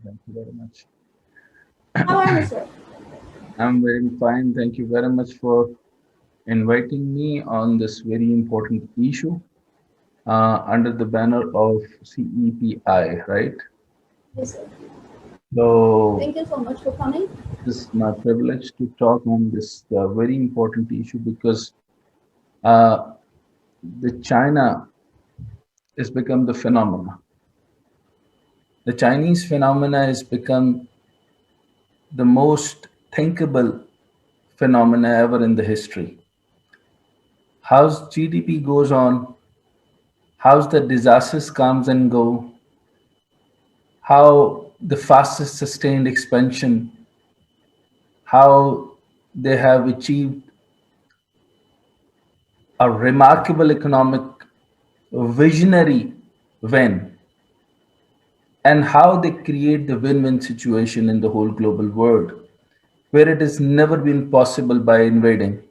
Thank you very much. How are you, sir? I'm very fine. Thank you very much for inviting me on this very important issue under the banner of CEPI, right? Yes, sir. So, Thank you so much for coming. this is my privilege to talk on this very important issue because uh, the China has become the phenomena. The Chinese phenomena has become the most thinkable phenomena ever in the history. How's GDP goes on, how's the disasters comes and go, how the fastest sustained expansion, how they have achieved a remarkable economic visionary win, and how they create the win-win situation in the whole global world, where it has never been possible by invading.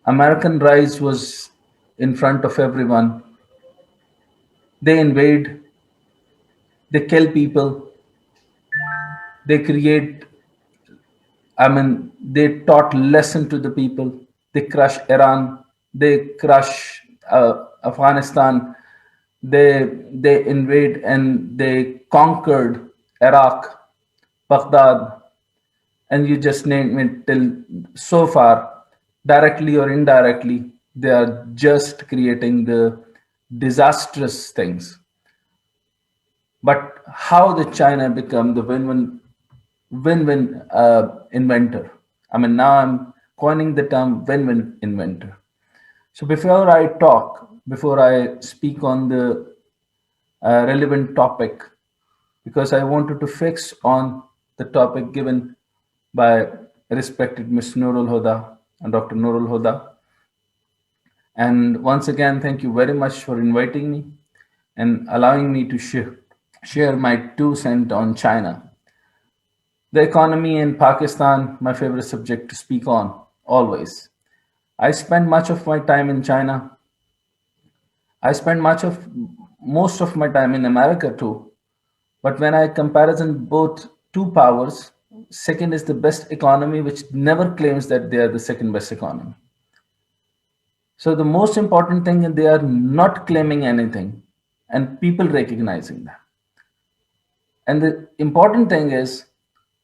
American rise was in front of everyone. They invade, they kill people, they create, they taught lesson to the people. They crush Iran. They crush Afghanistan. They invade and they conquered Iraq, Baghdad, and you just name it till so far, directly or indirectly, they are just creating the disastrous things. But how did China become the win-win inventor? I mean, now I'm coining the term win-win inventor. So before I speak on the relevant topic, because I wanted to fix on the topic given by respected Ms. Nurul Huda and Dr. Nurul Huda. And once again, thank you very much for inviting me and allowing me to share my 2 cents on China. The economy in Pakistan, my favorite subject to speak on, always. I spend much of my time in China. I spend most of my time in America too. But when I comparison both two powers, second is the best economy, which never claims that they are the second best economy. So the most important thing is they are not claiming anything and people recognizing that. And the important thing is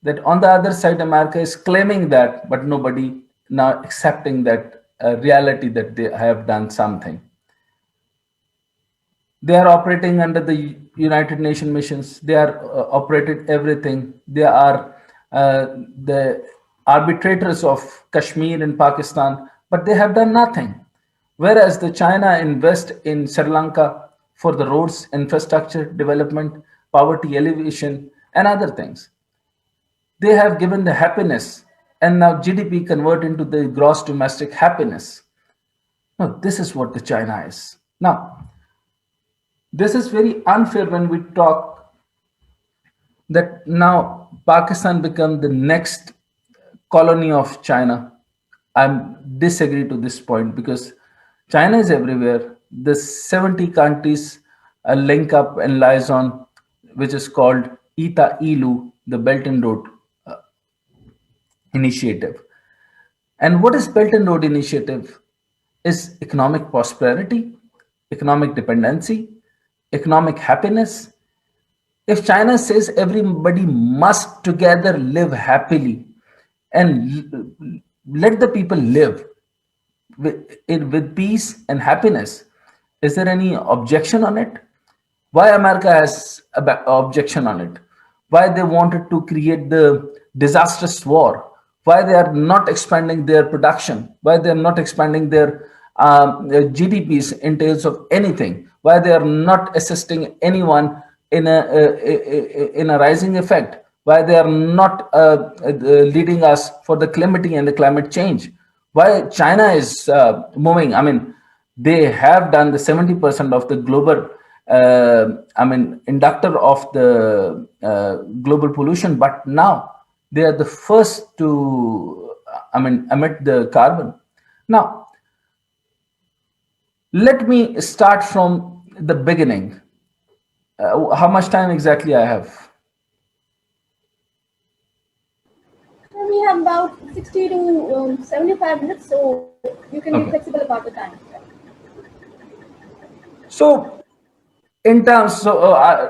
that on the other side, America is claiming that, but nobody now accepting that reality that they have done something. They are operating under the United Nations missions. They are operated everything. They are the arbitrators of Kashmir in Pakistan, but they have done nothing. Whereas the China invest in Sri Lanka for the roads, infrastructure development, poverty alleviation, and other things. They have given the happiness, and now GDP convert into the gross domestic happiness. No, this is what the China is. Now, this is very unfair when we talk that now Pakistan become the next colony of China. I'm disagree to this point because China is everywhere. The 70 countries link up and lies on, which is called ITA ILU, the Belt and Road Initiative. And what is Belt and Road Initiative? Is economic prosperity, economic dependency, economic happiness. If China says everybody must together live happily and let the people live with peace and happiness, is there any objection on it? Why America has objection on it? Why they wanted to create the disastrous war? Why they are not expanding their production? Why they are not expanding their GDPs in terms of anything? Why they are not assisting anyone in a rising effect? Why they are not leading us for the climate and the climate change? Why China is moving? I mean, they have done the 70% of the global inductor of the global pollution, but now they are the first to emit the carbon. Now let me start from the beginning. How much time exactly I have? have about 60 to 75 minutes, so you can be Okay. flexible about the time. So in terms, so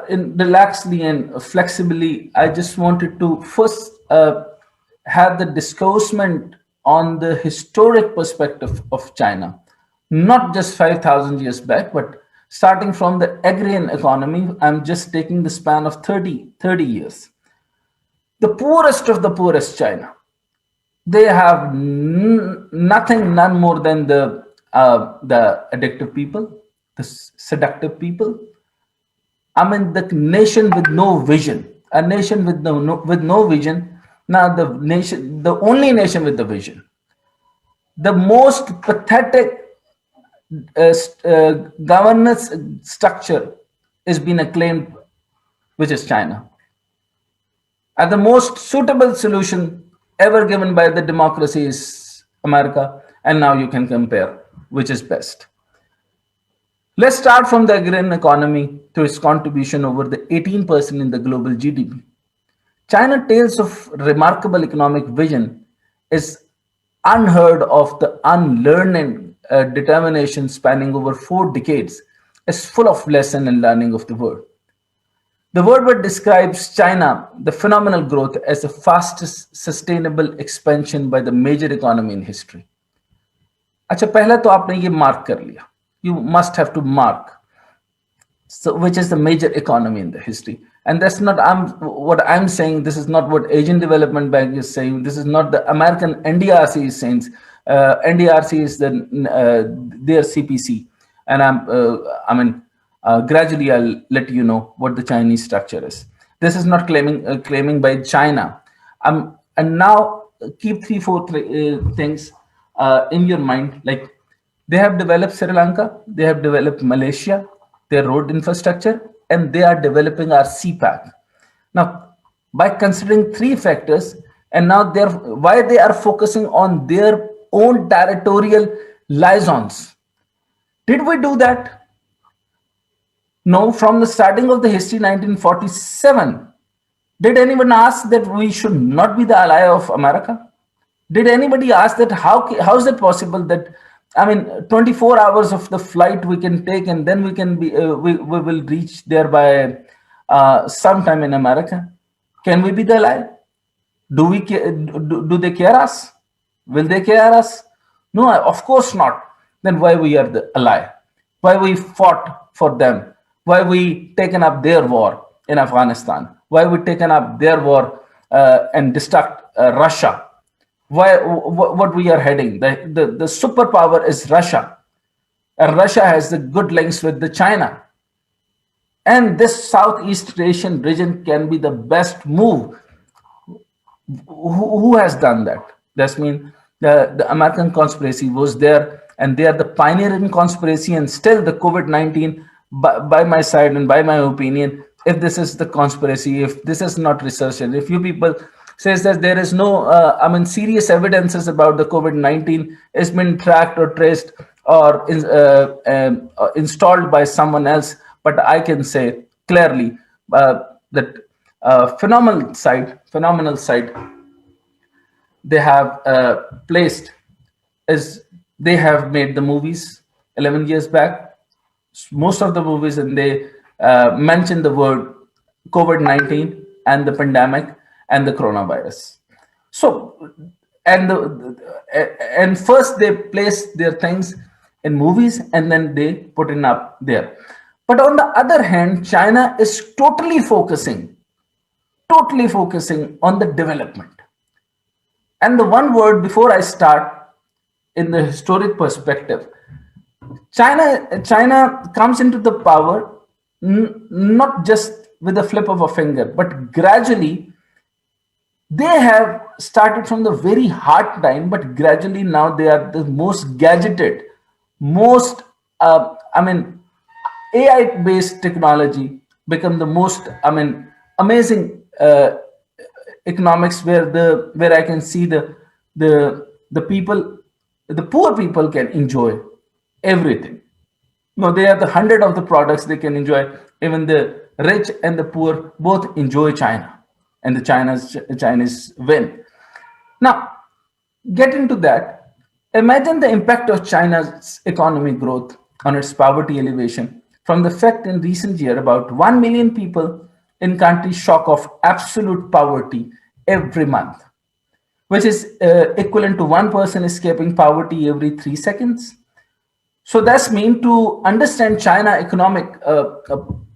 in relaxedly and flexibly, I just wanted to first have the discoursement on the historic perspective of China, not just 5,000 years back, but starting from the agrarian economy. I'm just taking the span of 30 years. The poorest of the poorest China, they have nothing, none more than the addictive people, the seductive people. I mean, the nation with no vision, a nation with with no vision. Now, the nation, the only nation with the vision, the most pathetic governance structure is being acclaimed, which is China, and the most suitable solution ever given by the democracy is America. And now you can compare which is best. Let's start from the agrarian economy to its contribution over the 18% in the global GDP. China tales of remarkable economic vision is unheard of. The unlearned determination spanning over 4 decades is full of lesson and learning of the world. The word describes China, the phenomenal growth as the fastest sustainable expansion by the major economy in history. अच्छा पहला तो आपने ये mark कर लिया. You must have to mark. So which is the major economy in the history, and that's not what I'm saying. This is not what Asian Development Bank is saying. This is not the American NDRC is saying. NDRC is their CPC, and gradually I'll let you know what the Chinese structure is. This is not claiming by China. And now keep three four things in your mind. Like, they have developed Sri Lanka, they have developed Malaysia, their road infrastructure, and they are developing our CPAC. Now, by considering three factors, and now they're why they are focusing on their own territorial liaisons. Did we do that? No, from the starting of the history, 1947. Did anyone ask that we should not be the ally of America? Did anybody ask that how is it possible that, I mean, 24 hours of the flight we can take, and then we can be we will reach there by sometime in America? Can we be the ally? Do they care us? Will they care us? No, of course not. Then why we are the ally? Why we fought for them? Why we taken up their war in Afghanistan? Why we taken up their war and destruct Russia? Why what we are heading? The superpower is Russia, and Russia has the good links with the China. And this Southeast Asian region can be the best move. Who has done that? That's mean the American conspiracy was there, and they are the pioneer in conspiracy. And still, the COVID-19, by my side and by my opinion, if this is the conspiracy, if this is not research, and if you people says that there is no, serious evidences about the COVID-19 has been tracked or traced or installed by someone else, but I can say clearly that phenomenal site they have placed is they have made the movies 11 years back, most of the movies, and they mention the word COVID-19 and the pandemic and the coronavirus. So, and first they place their things in movies, and then they put it up there. But on the other hand, China is totally focusing on the development. And the one word before I start in the historic perspective, China comes into the power not just with a flip of a finger, but gradually. They have started from the very hard time, but gradually now they are the most gadgeted, most AI-based technology become the most amazing economics, where I can see the people, the poor people can enjoy everything. No, they have the hundred of the products they can enjoy. Even the rich and the poor both enjoy China, and the Chinese win. Now, getting to that, imagine the impact of China's economic growth on its poverty elevation from the fact in recent year about 1 million people in country shock of absolute poverty every month, which is equivalent to one person escaping poverty every 3 seconds. So that's mean to understand China economic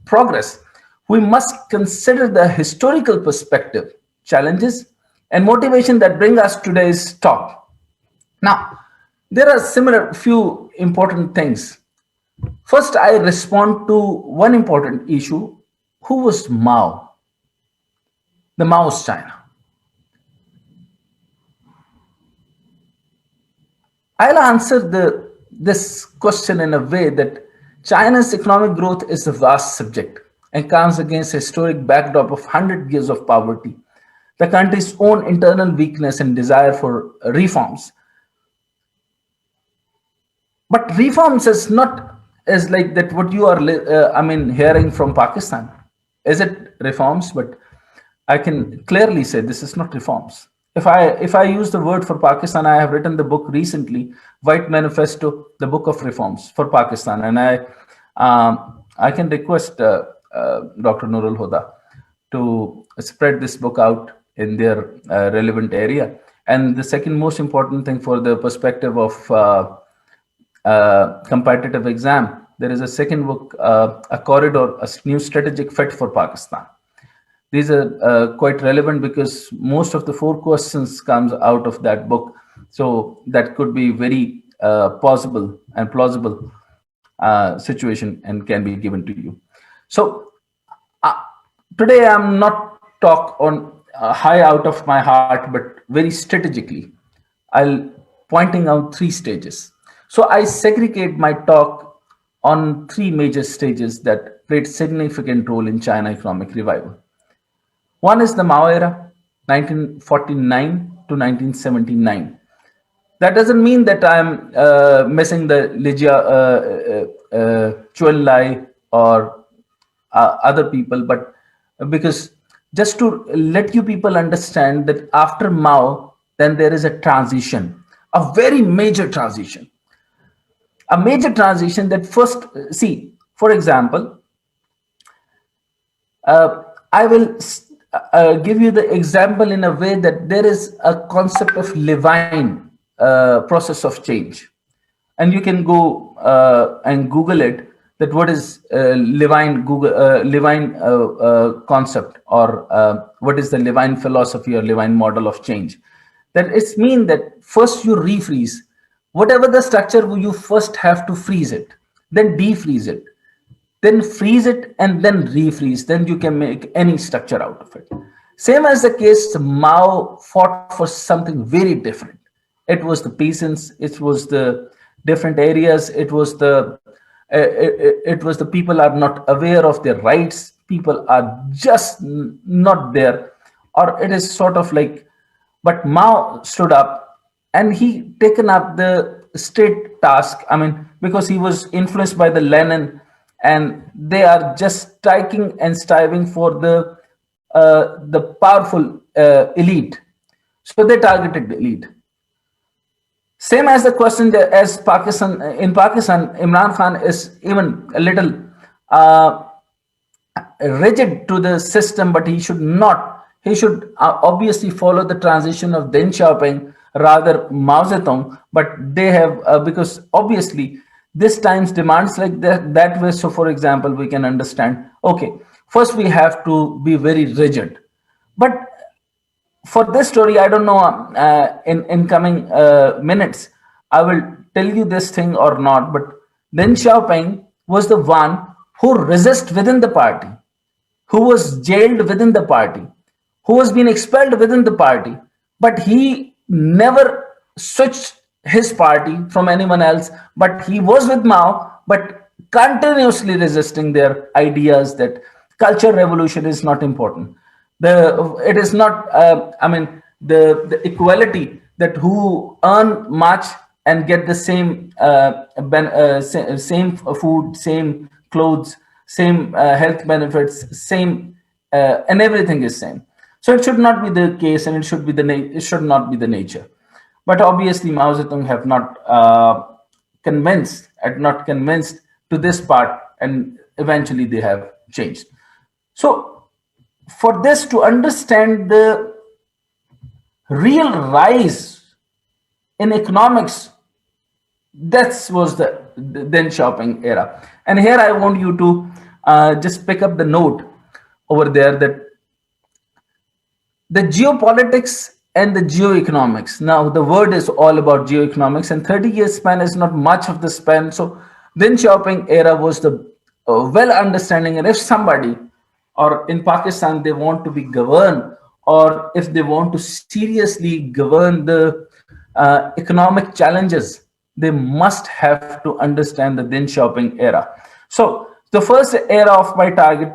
progress, we must consider the historical perspective, challenges, and motivation that bring us today's talk. Now, there are similar few important things. First, I respond to one important issue. Who was Mao? The Mao's China. I'll answer this question in a way that China's economic growth is a vast subject and comes against a historic backdrop of 100 years of poverty, the country's own internal weakness and desire for reforms. But reforms is not is like that what you are hearing from Pakistan. Is it reforms? But I can clearly say this is not reforms. If I use the word for Pakistan, I have written the book recently, White Manifesto, the book of reforms for Pakistan, and I can request Dr. Nurul Huda to spread this book out in their relevant area. And the second most important thing for the perspective of competitive exam, there is a second book, a corridor, a new strategic fit for Pakistan. These are quite relevant because most of the four questions comes out of that book. So that could be very possible and plausible situation and can be given to you. So uh, today I'm not talk on high out of my heart, but very strategically. I'll pointing out three stages. So I segregate my talk on three major stages that played significant role in China economic revival. One is the Mao era, 1949 to 1979. That doesn't mean that I'm missing the Ligia Chuan Lai or other people, but because just to let you people understand that after Mao, then there is a transition, a very major transition, a major transition that first, see, for example, I will give you the example in a way that there is a concept of Levine process of change, and you can go and Google it. That what is Levine concept, or what is the Levine philosophy or Levine model of change? That it's mean that first you refreeze whatever the structure, you first have to freeze it, then defreeze it, then freeze it, and then refreeze, then you can make any structure out of it. Same as the case, Mao fought for something very different. It was the peasants, it was the different areas, it was the people are not aware of their rights, people are just not there, or it is sort of like, but Mao stood up and he taken up the state task. I mean, because he was influenced by the Lenin, and they are just striking and striving for the powerful elite. So they targeted the elite. Same as the question as Pakistan, in Pakistan, Imran Khan is even a little uh, rigid to the system, but he should not. He should obviously follow the transition of Deng Xiaoping, rather Mao Zedong. But they have because obviously this times demands like that way. So, for example, we can understand. Okay, first we have to be very rigid, but for this story, I don't know. In coming minutes, I will tell you this thing or not. But Deng Xiaoping was the one who resisted within the party, who was jailed within the party, who was being expelled within the party, but he never switched his party from anyone else. But he was with Mao, but continuously resisting their ideas that culture revolution is not important. It is not. The equality that who earn much and get the same same food, same clothes, same health benefits, same and everything is same. So it should not be the case, and it should not be the nature. But obviously, Mao Zedong have not convinced to this part, and eventually they have changed. So for this to understand the real rise in economics, that was the then shopping era. And here I want you to just pick up the note over there, that the geopolitics and the geoeconomics. Now, the word is all about geoeconomics, and 30 years span is not much of the span. So, then shopping era was the well understanding. And if somebody, or in Pakistan, they want to be governed, or if they want to seriously govern the economic challenges, they must have to understand the then shopping era. So, the first era of my target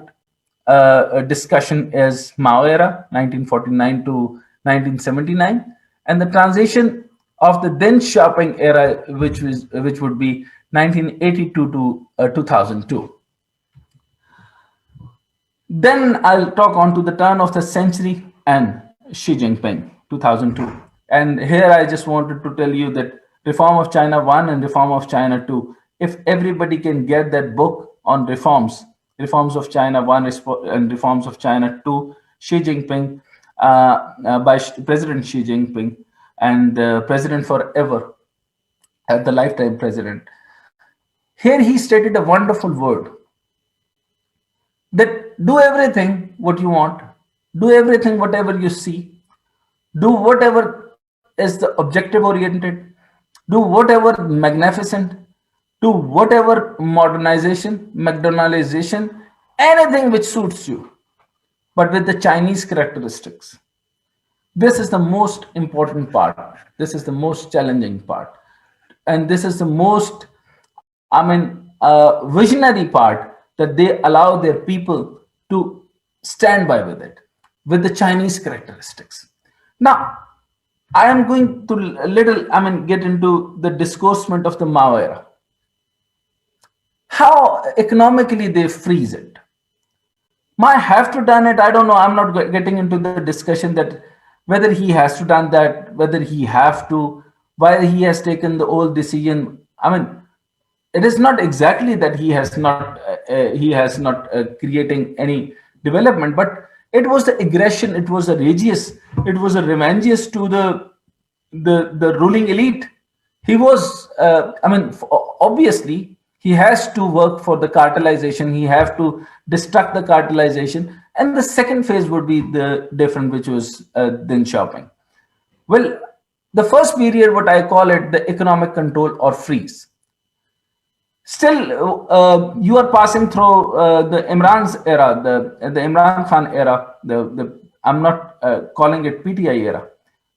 discussion is Mao era, 1949 to 1979, and the transition of the then shopping era, which would be 1982 to 2002. Then I'll talk on to the turn of the century and Xi Jinping, 2002. And here I just wanted to tell you that Reform of China 1 and Reform of China 2, if everybody can get that book on Reforms of China 1 and Reforms of China 2, Xi Jinping, by President Xi Jinping, and President Forever, the lifetime president. Here he stated a wonderful word, that do everything what you want, do everything whatever you see, do whatever is the objective oriented, do whatever magnificent, do whatever modernization, McDonaldization, anything which suits you, but with the Chinese characteristics. This is the most important part. This is the most challenging part. And this is the most, visionary part, that they allow their people to stand by with it, with the Chinese characteristics. Now, I am going to get into the discoursement of the Mao era. How economically they freeze it. Might have to done it. I don't know. I'm not getting into the discussion that whether he has to done that, whether he have to, why he has taken the old decision. It is not exactly that he has not creating any development, but it was the aggression. It was a rageous. It was a revengeous to the ruling elite. He was. Obviously, he has to work for the cartelization. He have to destruct the cartelization, and the second phase would be the different, which was then shopping. Well, the first period, what I call it, the economic control or freeze. Still, you are passing through the Imran's era, the Imran Khan era. I'm not calling it PTI era,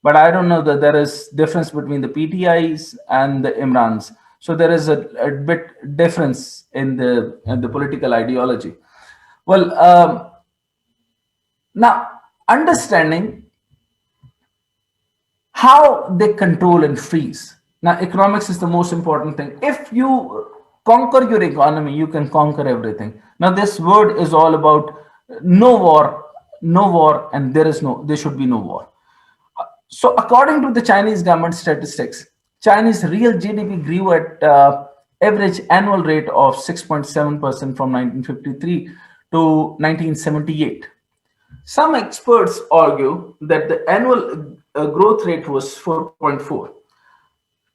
but I don't know that there is difference between the PTIs and the Imrans. So there is a bit difference in the political ideology. Well, now understanding how they control and freeze. Now, economics is the most important thing. If you conquer your economy, you can conquer everything. Now, this word is all about no war, and there should be no war. So, according to the Chinese government statistics, Chinese real GDP grew at average annual rate of 6.7% from 1953 to 1978. Some experts argue that the annual growth rate was 4.4.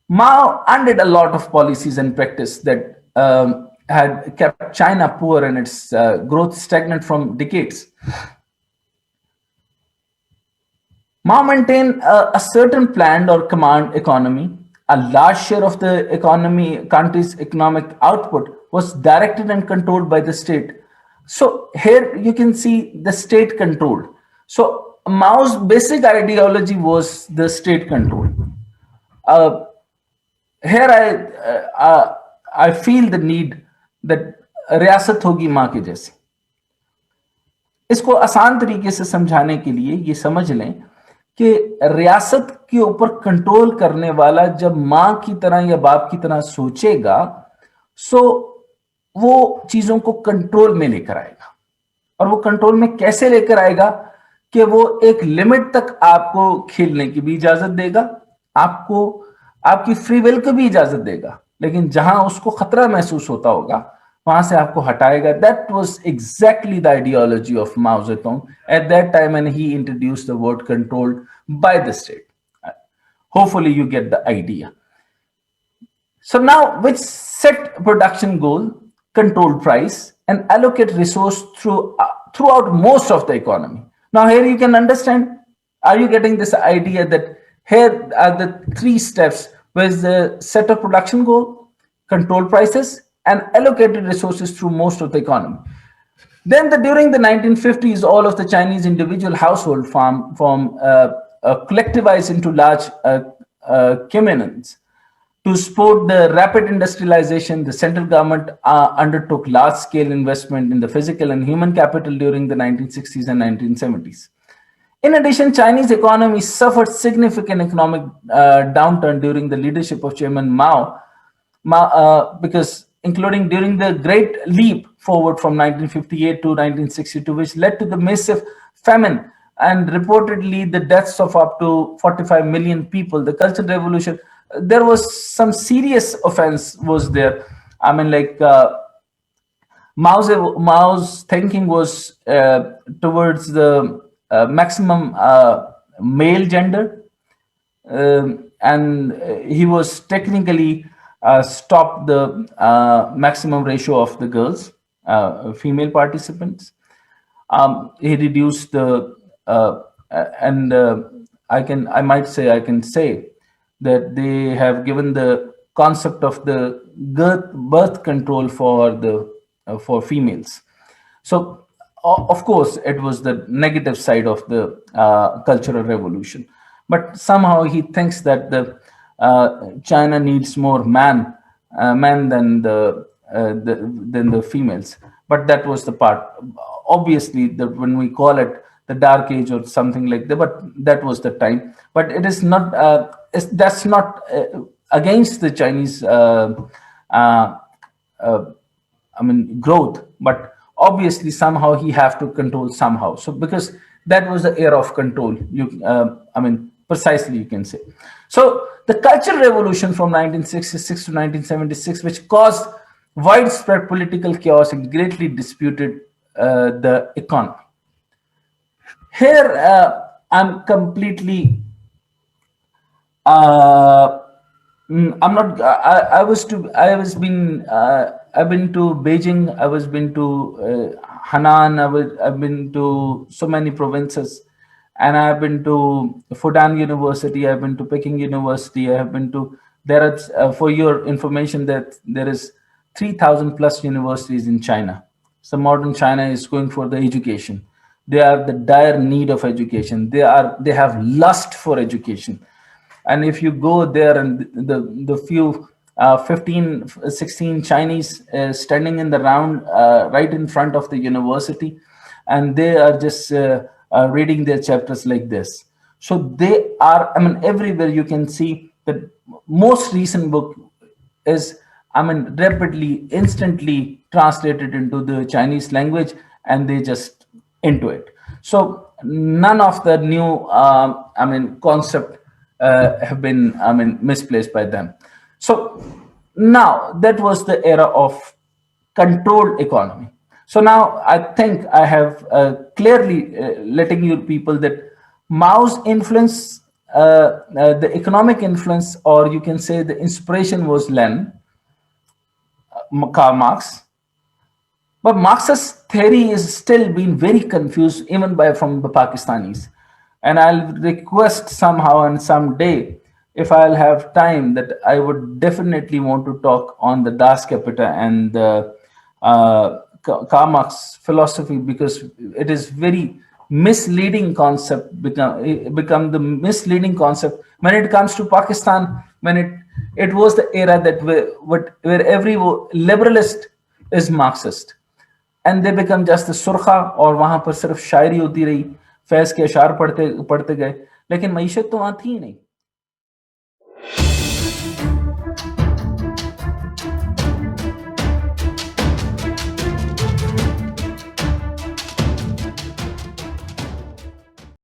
Mao undid a lot of policies and practice that had kept China poor and its growth stagnant from decades. Mao maintained a certain planned or command economy. A large share of the country's economic output was directed and controlled by the state. So here you can see the state controlled. So Mao's basic ideology was the state control. Here I feel the need that रियासत होगी माँ की जैसी. इसको आसान तरीके से समझाने के लिए ये समझ लें कि रियासत के ऊपर कंट्रोल करने वाला जब माँ की तरह या बाप की तरह सोचेगा, सो वो चीजों को कंट्रोल में लेकर आएगा. और वो कंट्रोल में कैसे लेकर आएगा कि वो एक लिमिट तक आपको खेलने की भी इजाजत देगा, आपको आपकी फ्री विल को भी इजाजत देगा, लेकिन जहां उसको खतरा महसूस होता होगा वहां से आपको हटाएगा. That was exactly the ideology of Mao Zedong at that time and he introduced the word controlled by the state. Hopefully you get the idea. So now, which set production goal, control price, and allocate resource throughout most of the economy. Now here you can understand. Are you getting this idea that here are the three steps? Where's the set of production goal, control prices, and allocated resources through most of the economy. Then during the 1950s, all of the Chinese individual household form collectivized into large communes. To support the rapid industrialization, the central government undertook large-scale investment in the physical and human capital during the 1960s and 1970s. In addition, Chinese economy suffered significant economic downturn during the leadership of Chairman Mao, because including during the Great Leap Forward from 1958 to 1962, which led to the massive famine and reportedly the deaths of up to 45 million people. The Cultural Revolution, there was some serious offense was there. I mean, like Mao's thinking was towards the maximum male gender, and he was technically stopped the maximum ratio of the girls, female participants. He reduced the and I can say that they have given the concept of the birth control for the for females. So of course it was the negative side of the cultural revolution, but somehow he thinks that the China needs more men than the females. But that was the part. Obviously, when we call it the dark age or something like that, but that was the time. But it is not. That's not against the Chinese. Growth, but obviously somehow he have to control somehow. So because that was the era of control, precisely you can say. So the Cultural Revolution from 1966 to 1976, which caused widespread political chaos and greatly disputed the economy. Here, I'm completely I'm not. I was to. I was been. I've been to Beijing. I was been to Hanan. I've been to so many provinces, and I've been to Fudan University. I've been to Peking University. I have been to. There are, for your information, that there is 3,000 plus universities in China. So modern China is going for the education. They are the dire need of education. They have lust for education. And if you go there and the few 15, 16 Chinese standing in the round right in front of the university, and they are just reading their chapters like this. So they are, everywhere you can see the most recent book is, rapidly, instantly translated into the Chinese language, and they just into it. So none of the new, concept have been, misplaced by them. So now that was the era of controlled economy. So now I think I have clearly letting you people that Mao's influence, the economic influence, or you can say the inspiration was Lenin, Karl Marx. But Marxist theory is still being very confused even from the Pakistanis. And I'll request somehow and someday, if I'll have time, that I would definitely want to talk on the Das Kapital and the Karl Marx philosophy, because it is very misleading concept, become the misleading concept when it comes to Pakistan, when it was the era that where every liberalist is Marxist, and they become just the surkha, और वहां पर सिर्फ शायरी होती रही, फैज के अशार पढ़ते गए, लेकिन मईशत तो वहां थी नहीं.